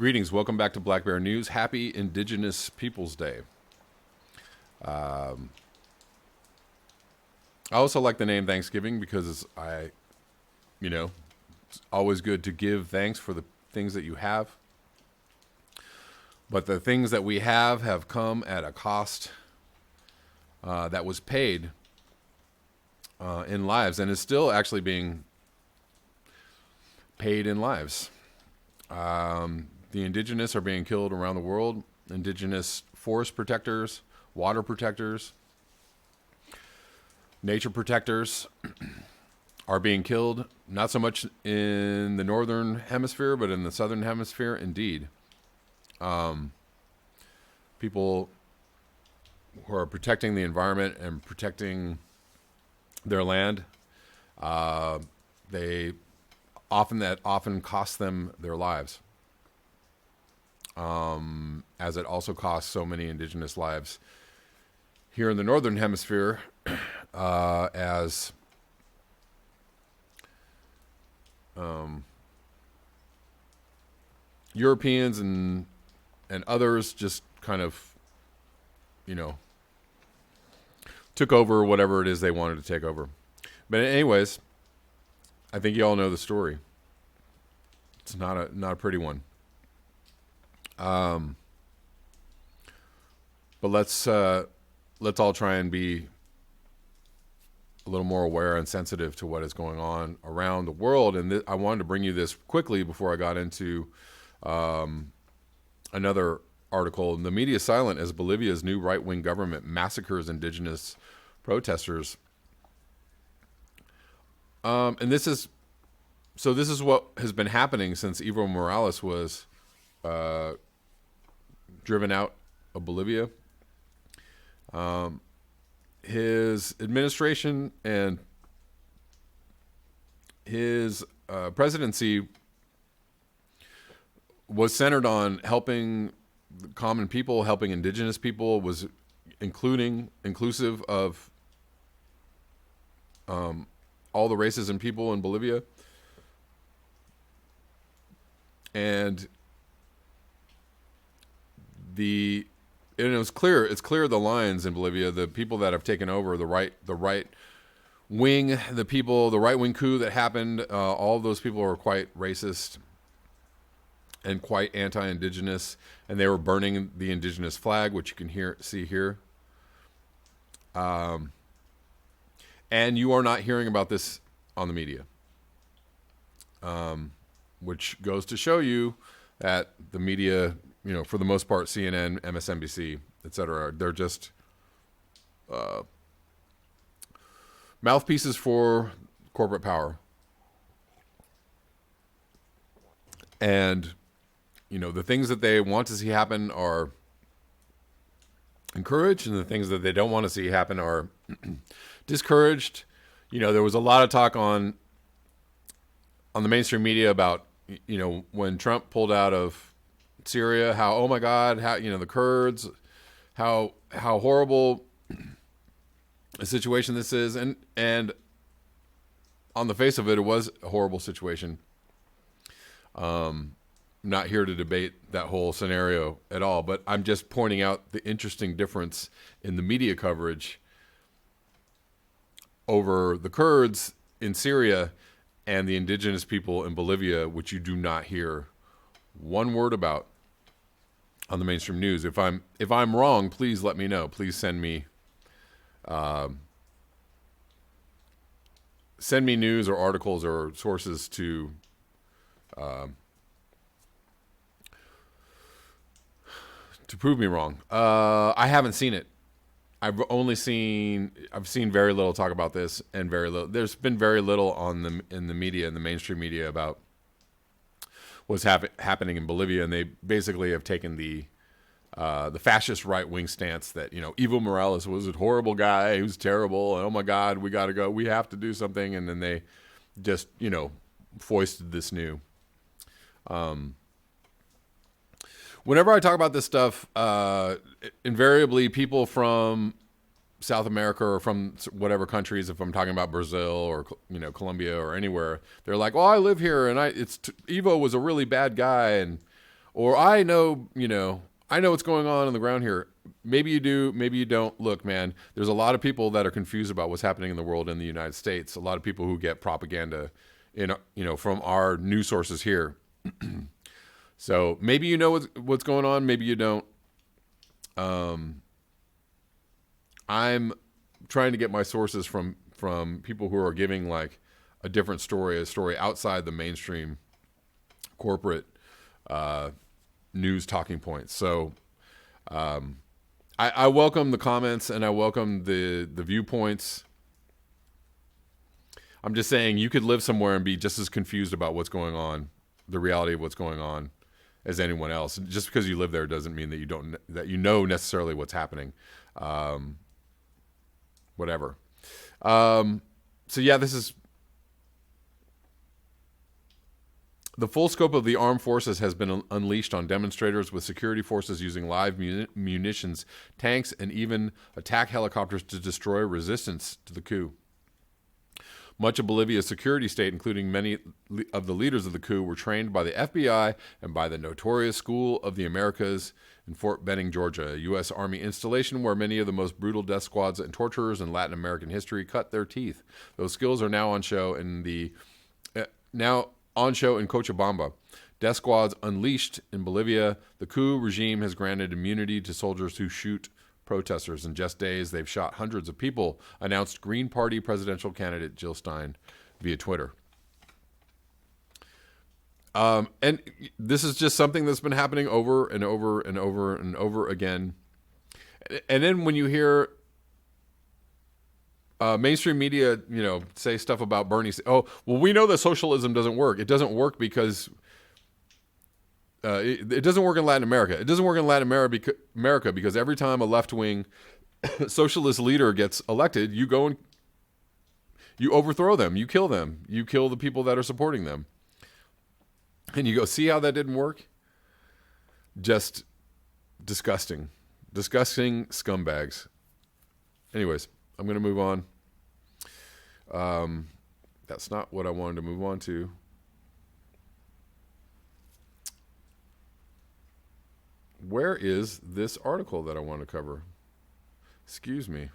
Greetings. Welcome back to Black Bear News. Happy Indigenous Peoples Day. I also like the name Thanksgiving because it's always good to give thanks for the things that you have. But the things that we have come at a cost that was paid in lives and is still actually being paid in lives. The indigenous are being killed around the world. Indigenous forest protectors, water protectors, nature protectors are being killed, not so much in the northern hemisphere, but in the southern hemisphere, indeed. People who are protecting the environment and protecting their land, that often costs them their lives. As it also costs so many indigenous lives here in the northern hemisphere, as Europeans and others just kind of, took over whatever it is they wanted to take over. But anyways, I think you all know the story. It's not a pretty one. But let's all try and be a little more aware and sensitive to what is going on around the world. And I wanted to bring you this quickly before I got into another article. The media is silent as Bolivia's new right-wing government massacres indigenous protesters. And this is what has been happening since Evo Morales was driven out of Bolivia. His administration and his presidency was centered on helping the common people, helping indigenous people, was inclusive of all the races and people in Bolivia. And it's clear the lines in Bolivia. The people that have taken over, the right wing, the right wing coup that happened, all of those people were quite racist and quite anti-indigenous, and they were burning the indigenous flag, which you can see here. And you are not hearing about this on the media, which goes to show you that the media, for the most part, CNN, MSNBC, etc., they're just mouthpieces for corporate power. And, the things that they want to see happen are encouraged, and the things that they don't want to see happen are discouraged. There was a lot of talk on the mainstream media about, when Trump pulled out of Syria, how, oh my God, how, the Kurds, how horrible a situation this is. And on the face of it, it was a horrible situation. Not here to debate that whole scenario at all, but I'm just pointing out the interesting difference in the media coverage over the Kurds in Syria and the indigenous people in Bolivia, which you do not hear one word about on the mainstream news. If I'm wrong, please let me know. Please send me news or articles or sources to prove me wrong. I haven't seen it. I've seen very little talk about this, and there's been very little in the media, in the mainstream media, about what's happening in Bolivia, and they basically have taken the fascist right wing stance that Evo Morales was a horrible guy, he was terrible, and oh my God, we got to go, we have to do something, and then they just foisted this new. Whenever I talk about this stuff, invariably people from South America or from whatever countries, if I'm talking about Brazil or Colombia or anywhere, they're like, "Oh, I live here, and Evo was a really bad guy," Or I know, I know what's going on the ground here. Maybe you do, maybe you don't. Look, man, there's a lot of people that are confused about what's happening in the world in the United States. A lot of people who get propaganda from our news sources here. So maybe you know what's going on, maybe you don't. I'm trying to get my sources from people who are giving like a different story, a story outside the mainstream corporate news talking points. So I welcome the comments and I welcome the viewpoints. I'm just saying you could live somewhere and be just as confused about what's going on, the reality of what's going on, as anyone else. Just because you live there doesn't mean that you know necessarily what's happening. Whatever. So yeah, this is the full scope of the armed forces has been unleashed on demonstrators, with security forces using live munitions, tanks, and even attack helicopters to destroy resistance to the coup. Much of Bolivia's security state, including many of the leaders of the coup, were trained by the FBI and by the notorious School of the Americas in Fort Benning, Georgia, a U.S. Army installation where many of the most brutal death squads and torturers in Latin American history cut their teeth. Those skills are now on show in Cochabamba. Death squads unleashed in Bolivia. The coup regime has granted immunity to soldiers who shoot protesters. In just days, they've shot hundreds of people, announced Green Party presidential candidate Jill Stein via Twitter. And this is just something that's been happening over and over and over and over again. And then when you hear mainstream media, say stuff about Bernie, oh, well, we know that socialism doesn't work. It doesn't work because it doesn't work in Latin America. It doesn't work in Latin America because every time a left-wing socialist leader gets elected, you go and you overthrow them. You kill them. You kill the people that are supporting them. And you go, see how that didn't work? Just disgusting. Disgusting scumbags. Anyways, I'm going to move on. That's not what I wanted to move on to. Where is this article that I want to cover? Excuse me.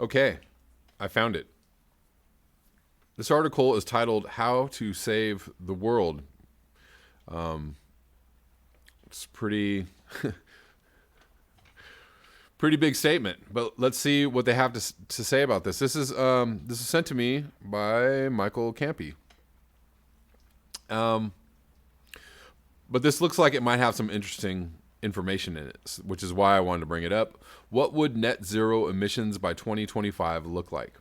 Okay, I found it. This article is titled "How to Save the World." It's pretty big statement, but let's see what they have to say about this. This is sent to me by Michael Campy. But this looks like it might have some interesting information in it, which is why I wanted to bring it up. What would net zero emissions by 2025 look like?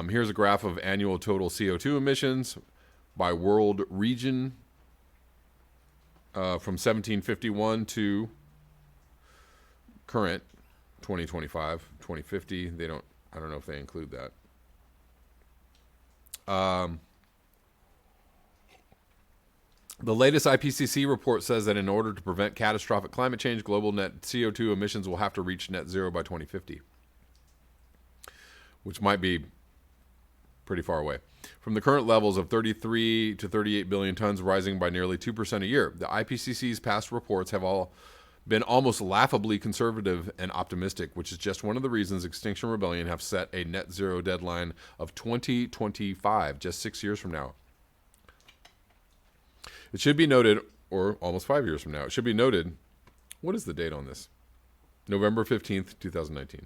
Here's a graph of annual total CO2 emissions by world region from 1751 to current 2025, 2050. I don't know if they include that. The latest IPCC report says that in order to prevent catastrophic climate change, global net CO2 emissions will have to reach net zero by 2050, which might be pretty far away. From the current levels of 33 to 38 billion tons, rising by nearly 2% a year. The IPCC's past reports have all been almost laughably conservative and optimistic, which is just one of the reasons Extinction Rebellion have set a net zero deadline of 2025, just 6 years from now. It should be noted, or almost 5 years from now, it should be noted, what is the date on this? November 15th, 2019.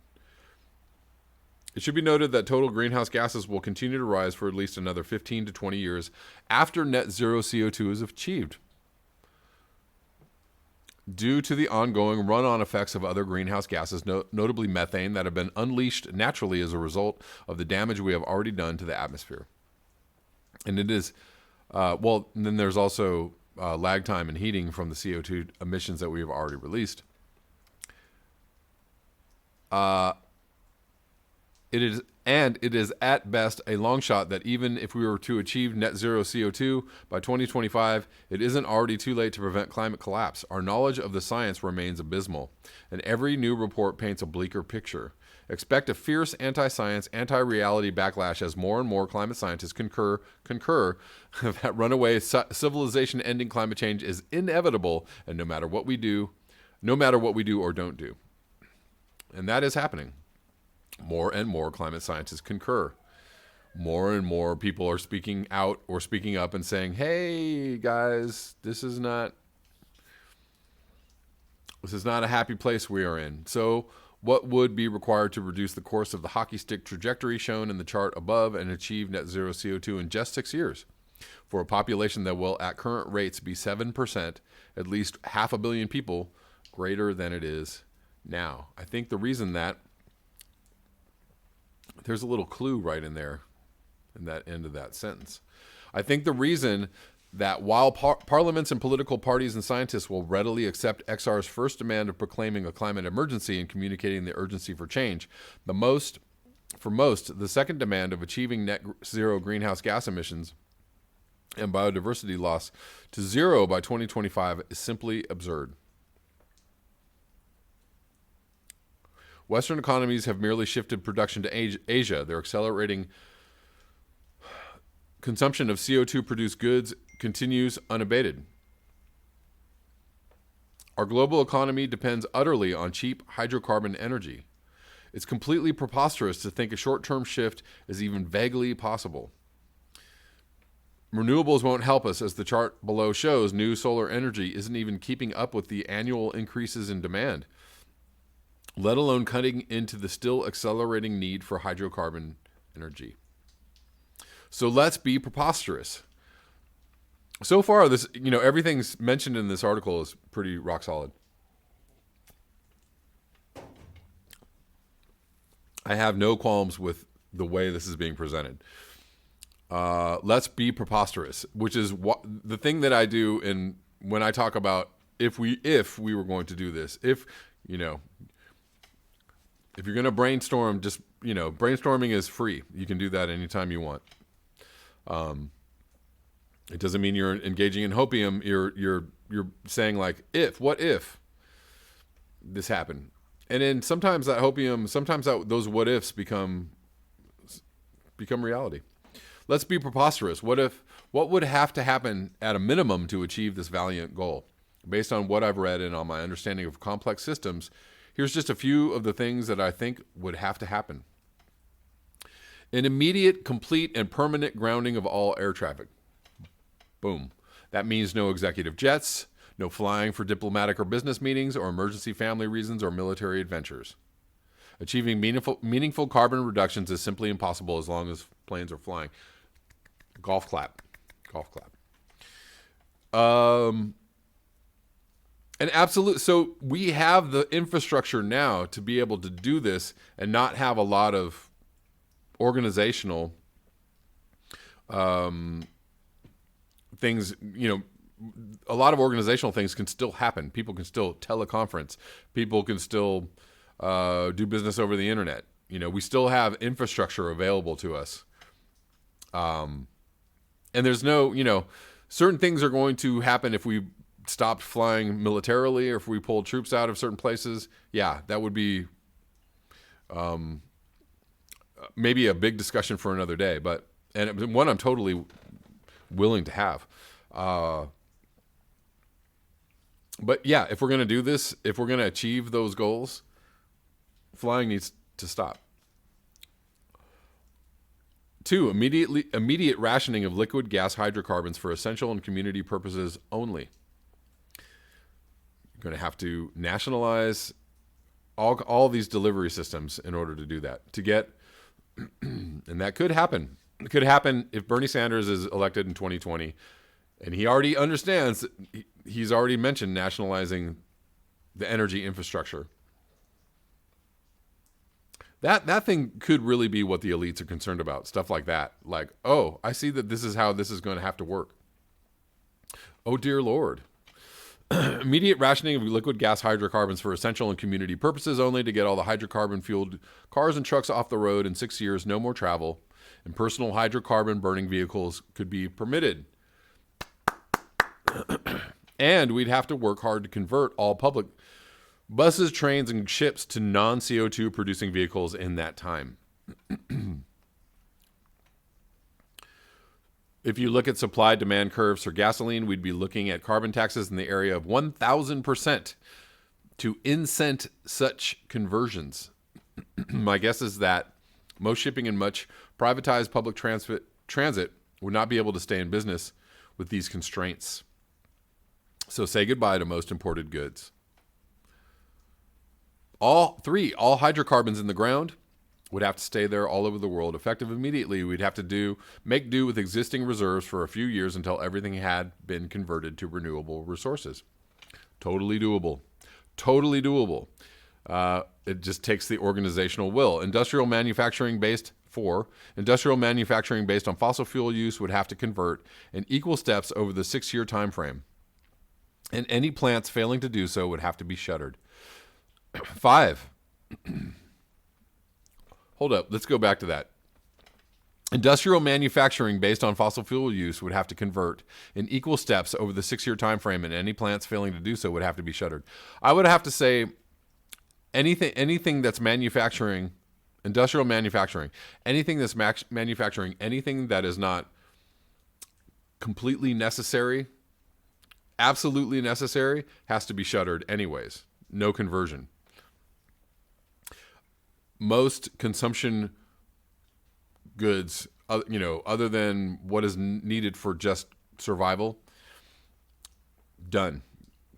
It should be noted that total greenhouse gases will continue to rise for at least another 15 to 20 years after net zero CO2 is achieved, due to the ongoing run-on effects of other greenhouse gases, notably methane, that have been unleashed naturally as a result of the damage we have already done to the atmosphere. And it is, and then there's also lag time and heating from the CO2 emissions that we have already released. It is at best a long shot that even if we were to achieve net zero CO2 by 2025, it isn't already too late to prevent climate collapse. Our knowledge of the science remains abysmal, and every new report paints a bleaker picture. Expect a fierce anti-science, anti-reality backlash as more and more climate scientists concur that runaway civilization-ending climate change is inevitable, and no matter what we do or don't do. And that is happening. More and more climate scientists concur. More and more people are speaking out or speaking up and saying, hey, guys, this is not a happy place we are in. So what would be required to reduce the course of the hockey stick trajectory shown in the chart above and achieve net zero CO2 in just 6 years? For a population that will, at current rates, be 7%, at least 500 million people, greater than it is now. I think the reason that there's a little clue right in there in that end of that sentence. I think the reason that while parliaments and political parties and scientists will readily accept XR's first demand of proclaiming a climate emergency and communicating the urgency for change, for most, the second demand of achieving net zero greenhouse gas emissions and biodiversity loss to zero by 2025 is simply absurd. Western economies have merely shifted production to Asia. They're accelerating consumption of CO2-produced goods continues unabated. Our global economy depends utterly on cheap hydrocarbon energy. It's completely preposterous to think a short-term shift is even vaguely possible. Renewables won't help us. As the chart below shows, new solar energy isn't even keeping up with the annual increases in demand, let alone cutting into the still accelerating need for hydrocarbon energy. So let's be preposterous. So far, this, everything's mentioned in this article is pretty rock solid. I have no qualms with the way this is being presented. Let's be preposterous, which is the thing that I do when I talk about if we were going to do this, if you're going to brainstorm, just, brainstorming is free. You can do that anytime you want. It doesn't mean you're engaging in hopium. You're saying like, what if this happened? And then sometimes that hopium, those what ifs become reality. Let's be preposterous. What would have to happen at a minimum to achieve this valiant goal? Based on what I've read and on my understanding of complex systems, here's just a few of the things that I think would have to happen. An immediate, complete, and permanent grounding of all air traffic. Boom. That means no executive jets, no flying for diplomatic or business meetings or emergency family reasons or military adventures. Achieving meaningful carbon reductions is simply impossible as long as planes are flying. Golf clap. And so we have the infrastructure now to be able to do this and not have a lot of organizational things. A lot of organizational things can still happen. People can still teleconference. People can still do business over the internet. We still have infrastructure available to us. And there's no, certain things are going to happen if we stopped flying militarily or if we pulled troops out of certain places. Yeah, that would be maybe a big discussion for another day, and one I'm totally willing to have. But yeah, if we're going to do this, if we're going to achieve those goals, flying needs to stop. 2, immediate rationing of liquid gas hydrocarbons for essential and community purposes only. You're going to have to nationalize all these delivery systems in order to do that. And that could happen. It could happen if Bernie Sanders is elected in 2020, and he already understands, he's already mentioned nationalizing the energy infrastructure. That thing could really be what the elites are concerned about. Stuff like that. Like, oh, I see that this is how this is going to have to work. Oh, dear Lord. Immediate rationing of liquid gas hydrocarbons for essential and community purposes only to get all the hydrocarbon-fueled cars and trucks off the road in 6 years, no more travel, and personal hydrocarbon-burning vehicles could be permitted. And we'd have to work hard to convert all public buses, trains, and ships to non-CO2 producing vehicles in that time. If you look at supply-demand curves for gasoline, we'd be looking at carbon taxes in the area of 1,000% to incent such conversions. My guess is that most shipping and much privatized public transit would not be able to stay in business with these constraints. So say goodbye to most imported goods. All hydrocarbons in the ground would have to stay there all over the world. Effective immediately, we'd have to make do with existing reserves for a few years until everything had been converted to renewable resources. Totally doable. Totally doable. It just takes the organizational will. Industrial manufacturing based on fossil fuel use would have to convert in equal steps over the 6-year time frame. And any plants failing to do so would have to be shuttered. 5. Hold up, let's go back to that. Industrial manufacturing based on fossil fuel use would have to convert in equal steps over the 6-year time frame, and any plants failing to do so would have to be shuttered. I would have to say anything that's manufacturing, industrial manufacturing, anything that's manufacturing anything that is not completely necessary, absolutely necessary, has to be shuttered anyways. No conversion. Most consumption goods, other than what is needed for just survival, done.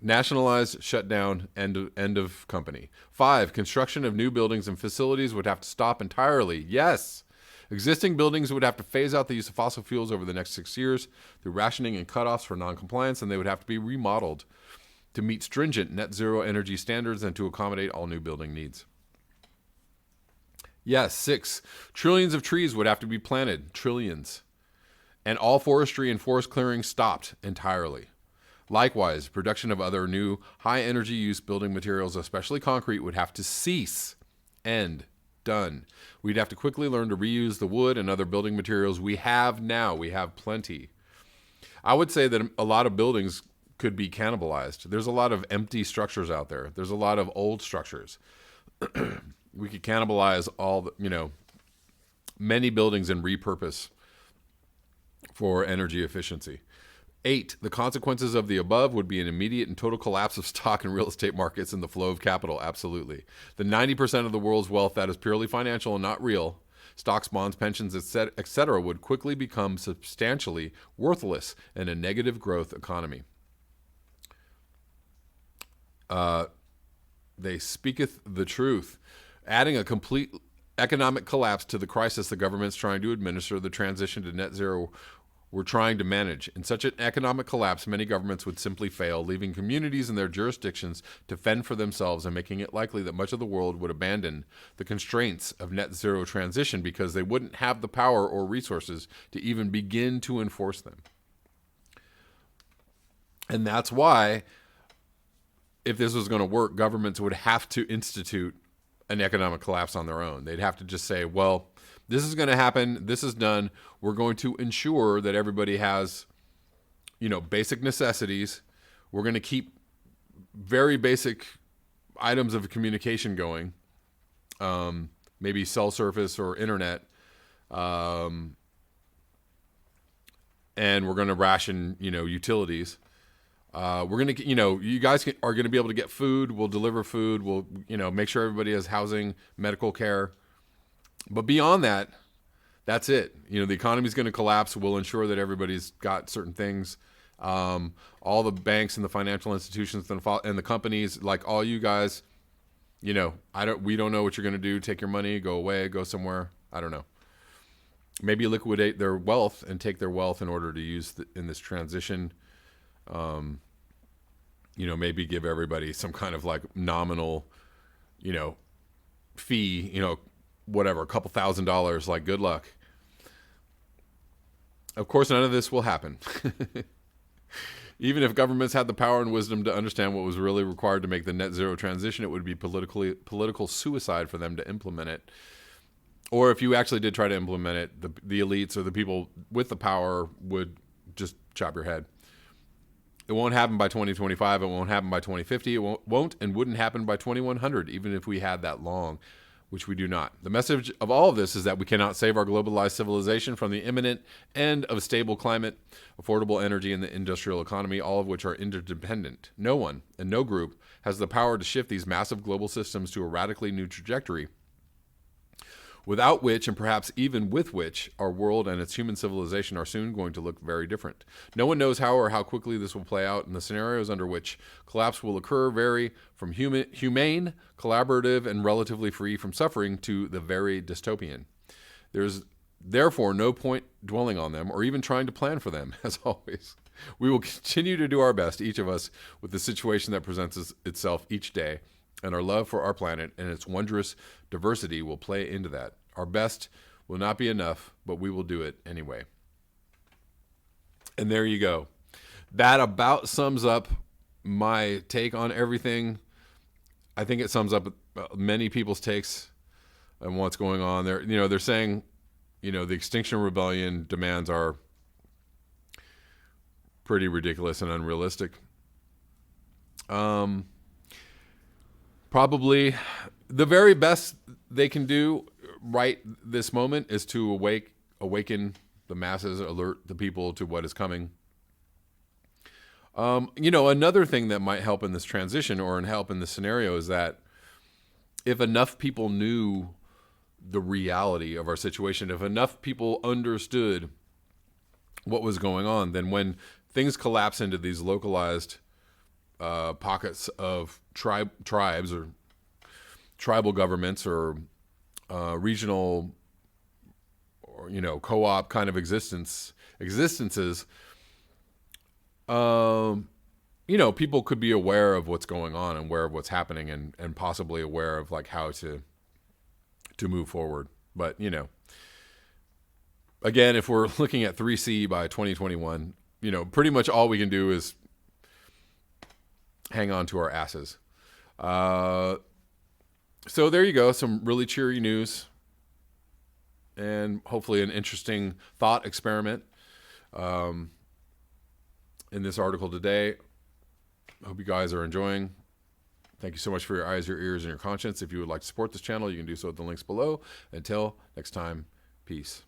Nationalized, shut down, end of company. 5, construction of new buildings and facilities would have to stop entirely. Yes. Existing buildings would have to phase out the use of fossil fuels over the next 6 years through rationing and cutoffs for noncompliance, and they would have to be remodeled to meet stringent net zero energy standards and to accommodate all new building needs. Yes. 6, trillions of trees would have to be planted. Trillions. And all forestry and forest clearing stopped entirely. Likewise, production of other new high energy use building materials, especially concrete, would have to cease. End. Done. We'd have to quickly learn to reuse the wood and other building materials we have now. We have plenty. I would say that a lot of buildings could be cannibalized. There's a lot of empty structures out there. There's a lot of old structures. We could cannibalize many buildings and repurpose for energy efficiency. 8, the consequences of the above would be an immediate and total collapse of stock and real estate markets and the flow of capital. Absolutely. The 90% of the world's wealth that is purely financial and not real, stocks, bonds, pensions, etc., would quickly become substantially worthless in a negative growth economy. They speaketh the truth. Adding a complete economic collapse to the crisis the government's trying to administer, the transition to net zero we're trying to manage. In such an economic collapse, many governments would simply fail, leaving communities in their jurisdictions to fend for themselves and making it likely that much of the world would abandon the constraints of net zero transition because they wouldn't have the power or resources to even begin to enforce them. And that's why, if this was going to work, governments would have to institute an economic collapse on their own. They'd have to just say, well, this is going to happen. This is done. We're going to ensure that everybody has, basic necessities. We're going to keep very basic items of communication going. Maybe cell service or internet. And we're going to ration, utilities. We're going to, you guys are going to be able to get food. We'll deliver food. We'll, make sure everybody has housing, medical care. But beyond that, that's it. The economy's going to collapse. We'll ensure that everybody's got certain things. All the banks and the financial institutions and the companies, like all you guys, we don't know what you're going to do. Take your money, go away, go somewhere. I don't know. Maybe liquidate their wealth and take their wealth in order to use in this transition. Maybe give everybody some kind of like nominal, fee, whatever, a couple $1,000, like good luck. Of course, none of this will happen. Even if governments had the power and wisdom to understand what was really required to make the net zero transition, it would be political suicide for them to implement it. Or if you actually did try to implement it, the elites or the people with the power would just chop your head. It won't happen by 2025. It won't happen by 2050. It won't and wouldn't happen by 2100, even if we had that long, which we do not. The message of all of this is that we cannot save our globalized civilization from the imminent end of a stable climate, affordable energy, and the industrial economy, all of which are interdependent. No one and no group has the power to shift these massive global systems to a radically new trajectory, without which, and perhaps even with which, our world and its human civilization are soon going to look very different. No one knows how or how quickly this will play out, and the scenarios under which collapse will occur vary from humane, collaborative, and relatively free from suffering to the very dystopian. There's therefore no point dwelling on them or even trying to plan for them, as always. We will continue to do our best, each of us, with the situation that presents itself each day, and our love for our planet and its wondrous diversity will play into that. Our best will not be enough, but we will do it anyway. And there you go. That about sums up my take on everything. I think it sums up many people's takes on what's going on there. They're saying, the Extinction Rebellion demands are pretty ridiculous and unrealistic. Probably the very best they can do right this moment is to awaken the masses, alert the people to what is coming. Another thing that might help in this transition or help in this scenario is that if enough people knew the reality of our situation, if enough people understood what was going on, then when things collapse into these localized pockets of tribes or tribal governments or regional or co-op kind of existences, people could be aware of what's going on and aware of what's happening and possibly aware of like how to move forward. But again, if we're looking at 3C by 2021, pretty much all we can do is hang on to our asses. So there you go. Some really cheery news and hopefully an interesting thought experiment in this article today. I hope you guys are enjoying. Thank you so much for your eyes, your ears, and your conscience. If you would like to support this channel, you can do so at the links below. Until next time, peace.